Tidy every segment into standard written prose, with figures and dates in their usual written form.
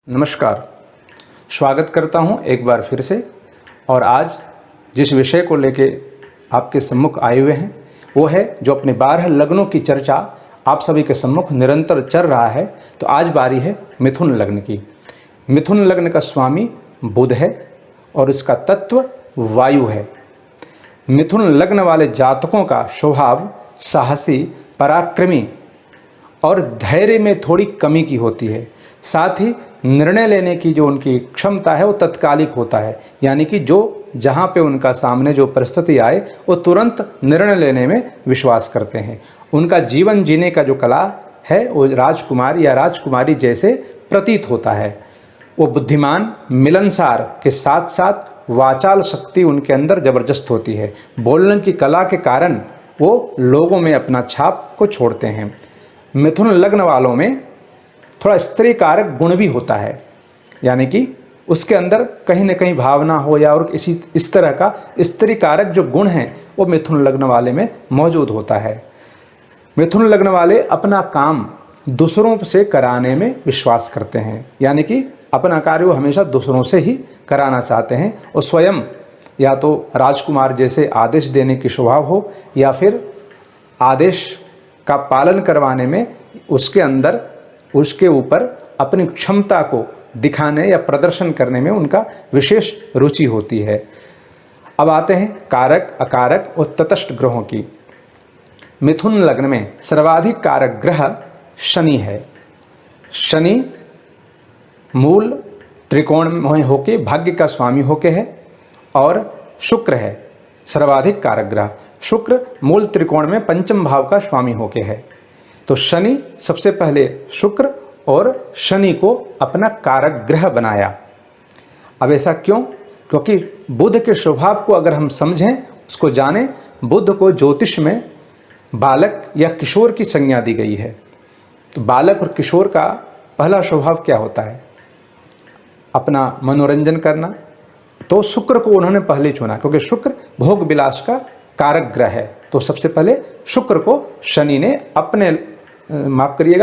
नमस्कार, स्वागत करता हूं एक बार फिर से। और आज जिस विषय को लेके आपके सम्मुख आए हुए हैं वो है जो अपने 12 लग्नों की चर्चा आप सभी के सम्मुख निरंतर चल रहा है। तो आज बारी है मिथुन लग्न की। मिथुन लग्न का स्वामी बुध है और इसका तत्व वायु है। मिथुन लग्न वाले जातकों का स्वभाव साहसी, पराक्रमी और धैर्य में थोड़ी कमी की होती है। साथ ही निर्णय लेने की जो उनकी क्षमता है वो तत्कालिक होता है, यानी कि जो जहाँ पे उनका सामने जो परिस्थिति आए वो तुरंत निर्णय लेने में विश्वास करते हैं। उनका जीवन जीने का जो कला है वो राजकुमार या राजकुमारी जैसे प्रतीत होता है। वो बुद्धिमान, मिलनसार के साथ साथ वाचाल शक्ति उनके अंदर जबरदस्त होती है। बोलने की कला के कारण वो लोगों में अपना छाप को छोड़ते हैं। मिथुन लग्न वालों में थोड़ा स्त्री कारक गुण भी होता है, यानी कि उसके अंदर कहीं न कहीं भावना हो या और इस तरह का स्त्री कारक जो गुण है वो मिथुन लग्न वाले में मौजूद होता है। मिथुन लग्न वाले अपना काम दूसरों से कराने में विश्वास करते हैं, यानी कि अपना कार्य वो हमेशा दूसरों से ही कराना चाहते हैं। और स्वयं या तो राजकुमार जैसे आदेश देने की स्वभाव हो या फिर आदेश का पालन करवाने में उसके ऊपर अपनी क्षमता को दिखाने या प्रदर्शन करने में उनका विशेष रुचि होती है। अब आते हैं कारक, अकारक और तटस्थ ग्रहों की। मिथुन लग्न में सर्वाधिक कारक ग्रह शनि है। शनि मूल त्रिकोण में होके भाग्य का स्वामी होके है और शुक्र है सर्वाधिक कारक ग्रह। शुक्र मूल त्रिकोण में पंचम भाव का स्वामी होके है। तो शनि सबसे पहले शुक्र और शनि को अपना कारक ग्रह बनाया। अब ऐसा क्यों? क्योंकि बुध के स्वभाव को अगर हम समझें, उसको जानें, बुध को ज्योतिष में बालक या किशोर की संज्ञा दी गई है। तो बालक और किशोर का पहला स्वभाव क्या होता है? अपना मनोरंजन करना। तो शुक्र को उन्होंने पहले चुना क्योंकि शुक्र भोग विलास का कारक ग्रह है। तो सबसे पहले शुक्र को शनि ने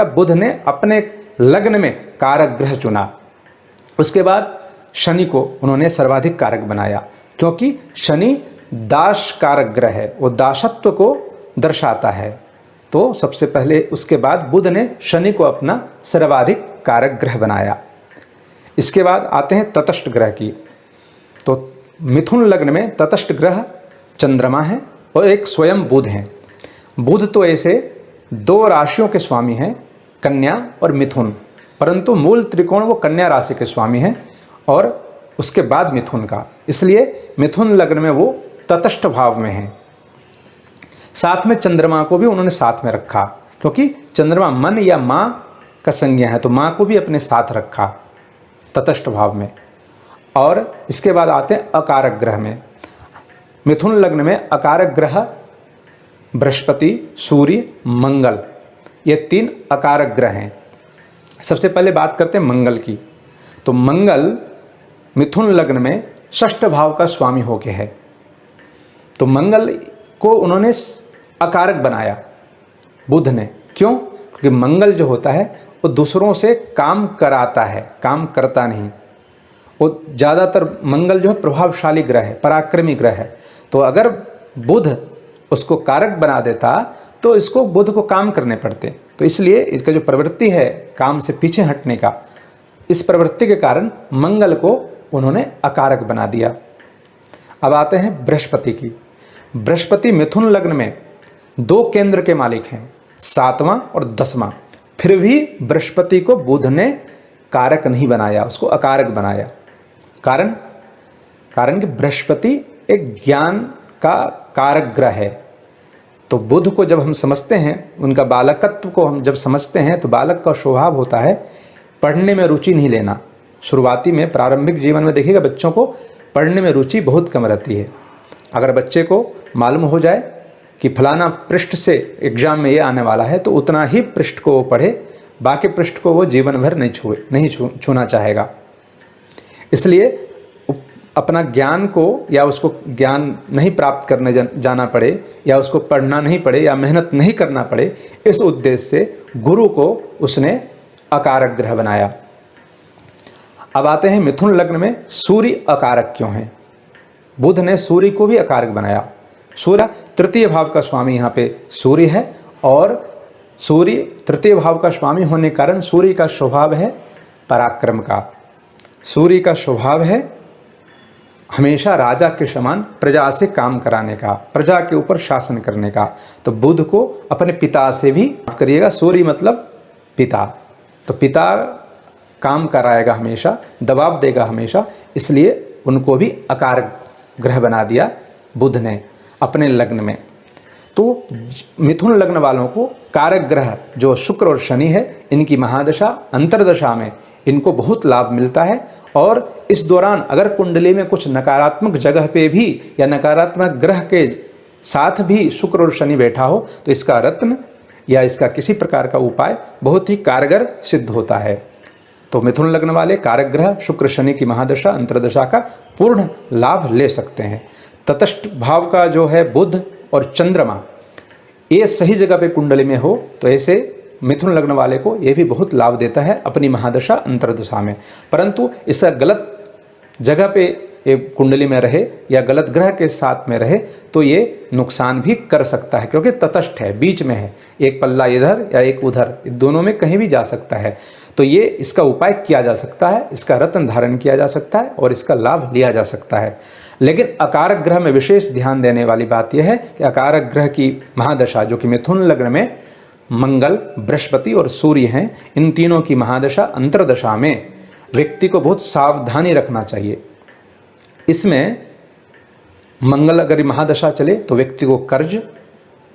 बुध ने अपने लग्न में कारक ग्रह चुना। उसके बाद शनि को उन्होंने सर्वाधिक कारक बनाया, क्योंकि शनि दास कारक ग्रह है, वो दासत्व को दर्शाता है। तो सबसे पहले उसके बाद बुध ने शनि को अपना सर्वाधिक कारक ग्रह बनाया। इसके बाद आते हैं तटस्थ ग्रह की। तो मिथुन लग्न में तटस्थ ग्रह चंद्रमा है और एक स्वयं बुध हैं। बुध तो ऐसे दो राशियों के स्वामी हैं, कन्या और मिथुन, परंतु मूल त्रिकोण वो कन्या राशि के स्वामी हैं और उसके बाद मिथुन का, इसलिए मिथुन लग्न में वो तटस्थ भाव में हैं। साथ में चंद्रमा को भी उन्होंने साथ में रखा, क्योंकि चंद्रमा मन या माँ का संज्ञा है, तो माँ को भी अपने साथ रखा तटस्थ भाव में। और इसके बाद आते हैं अकारक ग्रह में। मिथुन लग्न में अकारक ग्रह बृहस्पति, सूर्य, मंगल, ये 3 अकारक ग्रह हैं। सबसे पहले बात करते हैं मंगल की। तो मंगल मिथुन लग्न में षष्ठ भाव का स्वामी होके है। तो मंगल को उन्होंने अकारक बनाया बुध ने। क्यों? क्योंकि मंगल जो होता है वो दूसरों से काम कराता है, काम करता नहीं। वो ज़्यादातर मंगल जो है प्रभावशाली ग्रह है, पराक्रमी ग्रह है। तो अगर बुध उसको कारक बना देता तो इसको बुध को काम करने पड़ते। तो इसलिए इसका जो प्रवृत्ति है काम से पीछे हटने का, इस प्रवृत्ति के कारण मंगल को उन्होंने अकारक बना दिया। अब आते हैं बृहस्पति की। बृहस्पति मिथुन लग्न में 2 केंद्र के मालिक हैं, 7वां और 10वां। फिर भी बृहस्पति को बुध ने कारक नहीं बनाया, उसको अकारक बनाया। कारण कि बृहस्पति एक ज्ञान का कारक ग्रह है। तो बुध को जब हम समझते हैं, उनका बालकत्व को हम जब समझते हैं, तो बालक का स्वभाव होता है पढ़ने में रुचि नहीं लेना। शुरुआती में प्रारंभिक जीवन में देखिएगा बच्चों को पढ़ने में रुचि बहुत कम रहती है। अगर बच्चे को मालूम हो जाए कि फलाना पृष्ठ से एग्जाम में ये आने वाला है तो उतना ही पृष्ठ को वो पढ़े, बाकी पृष्ठ को वो जीवन भर नहीं छूना चाहेगा। इसलिए अपना ज्ञान को या उसको ज्ञान नहीं प्राप्त करने जाना पड़े या उसको पढ़ना नहीं पड़े या मेहनत नहीं करना पड़े, इस उद्देश्य से गुरु को उसने अकारक ग्रह बनाया। अब आते हैं मिथुन लग्न में सूर्य अकारक क्यों है। बुध ने सूर्य को भी अकारक बनाया। सूर्य तृतीय भाव का स्वामी यहाँ पे सूर्य है, और सूर्य तृतीय भाव का स्वामी होने के कारण सूर्य का स्वभाव है पराक्रम का। सूर्य का स्वभाव है हमेशा राजा के समान प्रजा से काम कराने का, प्रजा के ऊपर शासन करने का। तो बुध को अपने पिता से भी, माफ करिएगा, सूर्य मतलब पिता, तो पिता काम कराएगा हमेशा, दबाव देगा हमेशा, इसलिए उनको भी अकारक ग्रह बना दिया बुध ने अपने लग्न में। तो मिथुन लग्न वालों को कारक ग्रह जो शुक्र और शनि है, इनकी महादशा अंतर्दशा में इनको बहुत लाभ मिलता है। और इस दौरान अगर कुंडली में कुछ नकारात्मक जगह पे भी या नकारात्मक ग्रह के साथ भी शुक्र और शनि बैठा हो तो इसका रत्न या इसका किसी प्रकार का उपाय बहुत ही कारगर सिद्ध होता है। तो मिथुन लग्न वाले कारक ग्रह शुक्र शनि की महादशा अंतर्दशा का पूर्ण लाभ ले सकते हैं। तटस्थ भाव का जो है बुध और चंद्रमा, ये सही जगह पे कुंडली में हो तो ऐसे मिथुन लग्न वाले को ये भी बहुत लाभ देता है अपनी महादशा अंतर्दशा में। परंतु इसका गलत जगह पे ये कुंडली में रहे या गलत ग्रह के साथ में रहे तो ये नुकसान भी कर सकता है, क्योंकि तटस्थ है, बीच में है, एक पल्ला इधर या एक उधर, दोनों में कहीं भी जा सकता है। तो ये इसका उपाय किया जा सकता है, इसका रत्न धारण किया जा सकता है और इसका लाभ लिया जा सकता है। लेकिन अकारक ग्रह में विशेष ध्यान देने वाली बात यह है कि अकारक ग्रह की महादशा जो कि मिथुन लग्न में मंगल, बृहस्पति और सूर्य हैं, इन तीनों की महादशा अंतर्दशा में व्यक्ति को बहुत सावधानी रखना चाहिए। इसमें मंगल अगर महादशा चले तो व्यक्ति को कर्ज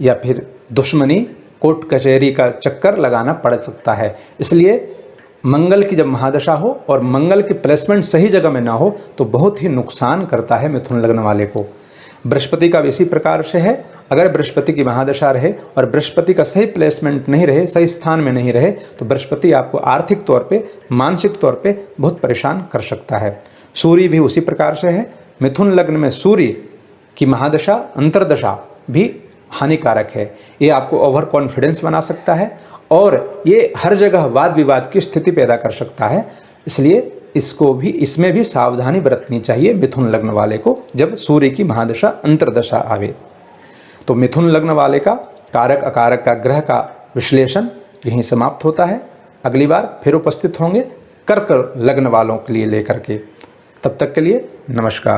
या फिर दुश्मनी, कोर्ट कचहरी का चक्कर लगाना पड़ सकता है। इसलिए मंगल की जब महादशा हो और मंगल की प्लेसमेंट सही जगह में ना हो तो बहुत ही नुकसान करता है मिथुन लग्न वाले को। बृहस्पति का इसी प्रकार से है, अगर बृहस्पति की महादशा रहे और बृहस्पति का सही प्लेसमेंट नहीं रहे, सही स्थान में नहीं रहे तो बृहस्पति आपको आर्थिक तौर पे, मानसिक तौर पे बहुत परेशान कर सकता है। सूर्य भी उसी प्रकार से है। मिथुन लग्न में सूर्य की महादशा अंतर्दशा भी हानिकारक है। ये आपको ओवर कॉन्फिडेंस बना सकता है और ये हर जगह वाद विवाद की स्थिति पैदा कर सकता है। इसलिए इसमें भी सावधानी बरतनी चाहिए मिथुन लग्न वाले को जब सूर्य की महादशा अंतर्दशा आवे। तो मिथुन लग्न वाले का कारक अकारक का ग्रह का विश्लेषण यहीं समाप्त होता है। अगली बार फिर उपस्थित होंगे कर्क लग्न वालों के लिए लेकर के। तब तक के लिए नमस्कार।